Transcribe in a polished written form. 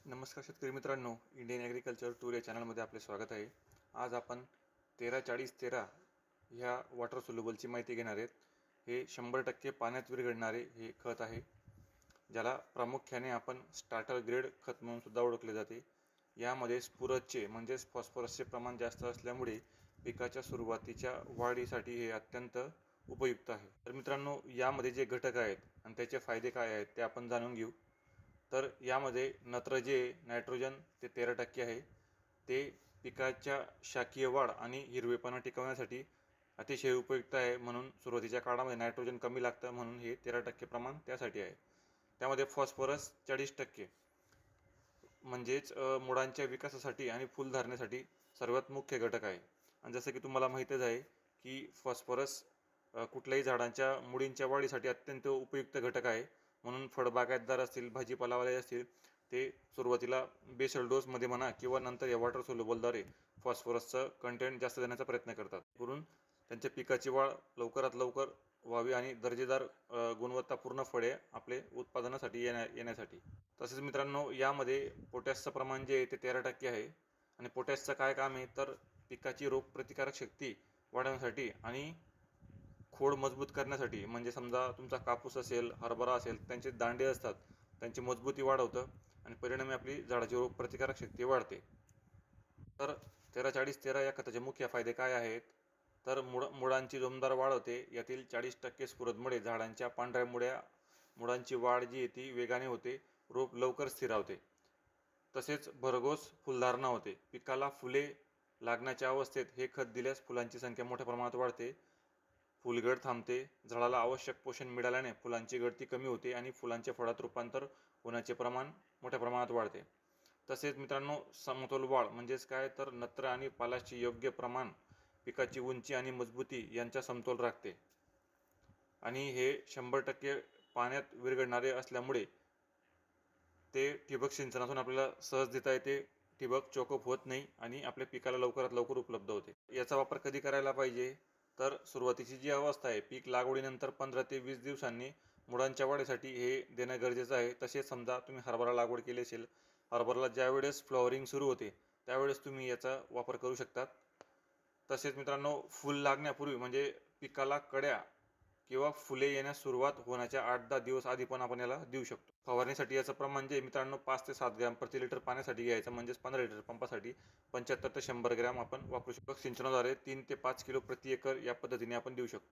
नमस्कार शेतकरी मित्रांनो, इंडियन ॲग्रिकल्चर टूर या चॅनलमध्ये आपले स्वागत आहे. आज आपण 13-40-13 ह्या वॉटर सोल्युबलची माहिती घेणार आहेत. हे 100% पाण्यात विरघळणारे हे खत आहे, ज्याला प्रामुख्याने आपण स्टार्टर ग्रेड खत म्हणून सुद्धा ओळखले जाते. यामध्ये स्फुरदचे म्हणजेच फॉस्फरसचे प्रमाण जास्त असल्यामुळे पिकाच्या सुरुवातीच्या वाढीसाठी हे अत्यंत उपयुक्त आहे. तर मित्रांनो, यामध्ये जे घटक आहेत आणि त्याचे फायदे काय आहेत ते आपण जाणून घेऊ. तर यामध्ये नायट्रोजन ते 13% आहे. ते पिकाच्या शाकीय वाढ आणि हिरवेपणा टिकवण्यासाठी अतिशय उपयुक्त आहे. म्हणून सुरुवातीच्या काळामध्ये नायट्रोजन कमी लागतं, म्हणून हे 13% प्रमाण त्यासाठी आहे. त्यामध्ये फॉस्फरस 40% म्हणजेच मुळांच्या विकासासाठी आणि फुलधारणेसाठी सर्वात मुख्य घटक आहे. आणि जसं की तुम्हाला माहीतच आहे की फॉस्फरस कुठल्याही झाडांच्या मुळींच्या वाढीसाठी अत्यंत उपयुक्त घटक आहे. म्हणून फळबागायतदार असतील, भाजीपालावाले असतील, ते सुरुवातीला बेसल डोसमध्ये म्हणा किंवा नंतर या वॉटर सोल्युबलद्वारे फॉस्फरसचं कंटेंट जास्त देण्याचा प्रयत्न करतात, करून त्यांच्या पिकाची वाढ लवकरात लवकर व्हावी आणि दर्जेदार गुणवत्तापूर्ण फळे आपले उत्पादनासाठी येण्यासाठी. तसेच मित्रांनो, यामध्ये पोटॅशचं प्रमाण जे आहे ते 13% आहे. आणि पोटॅशचं काय काम आहे, तर पिकाची रोगप्रतिकारक शक्ती वाढवण्यासाठी आणि खोड मजबूत करण्यासाठी. म्हणजे समजा तुमचा कापूस असेल, हरभरा असेल, त्यांचे दांडे असतात, त्यांची मजबूती वाढवतं आणि परिणामी आपली झाडाची रोगप्रतिकारक शक्ती वाढते. तर 13-40-13 या खताचे मुख्य फायदे काय आहेत, तर मुळांची जोमदार वाढ होते. यातील 40% स्फुरदमुळे झाडांच्या पांढऱ्या मुळांची वाढ जी आहे ती वेगाने होते, रोप लवकर स्थिरावते. तसेच भरघोस फुलधारणा होते. पिकाला फुले लागण्याच्या अवस्थेत हे खत दिल्यास फुलांची संख्या मोठ्या प्रमाणात वाढते, फुलगळ थांबते, झाडाला आवश्यक पोषण मिळाल्याने फुलांची गळती कमी होते आणि फुलांच्या फळात रूपांतर होण्याचे प्रमाण मोठ्या प्रमाणात वाढते. तसेच मित्रांनो, समतोल वाढ म्हणजेच काय, तर नत्र आणि पालाशचे योग्य प्रमाण पिकाची उंची आणि मजबूती यांचा समतोल राखते. आणि हे 100% पाण्यात विरघळणारे असल्यामुळे ते ठिबक सिंचनातून आपल्याला सहज देता येते. ठिबक चोकअप होत नाही आणि आपल्या पिकाला लवकरात लवकर उपलब्ध होते. याचा वापर कधी करायला पाहिजे, तर सुरुवातीची जी अवस्था आहे, पीक लागवडीनंतर 15 ते 20 दिवसांनी मुळांच्या वाढीसाठी हे देणं गरजेचं आहे. तसेच समजा तुम्ही हरभरा लागवड केली असेल, हरभराला ज्यावेळेस फ्लॉवरिंग सुरू होते त्यावेळेस तुम्ही याचा वापर करू शकतात. तसेच मित्रांनो, फुल लागण्यापूर्वी म्हणजे पिकाला कड्या किंवा फुले येण्यास सुरुवात होण्याच्या 8-10 दिवस आधी पण आपण याला देऊ शकतो. फवारणीसाठी याचं प्रमाण जे मित्रांनो 5 ते 7 ग्रॅम प्रति लिटर पाण्यासाठी घ्यायचं, म्हणजेच 15 लिटर पंपासाठी 75 ते 100 ग्रॅम आपण वापरू शकतो. सिंचनाद्वारे 3 ते 5 किलो प्रति एकर या पद्धतीने आपण देऊ शकतो.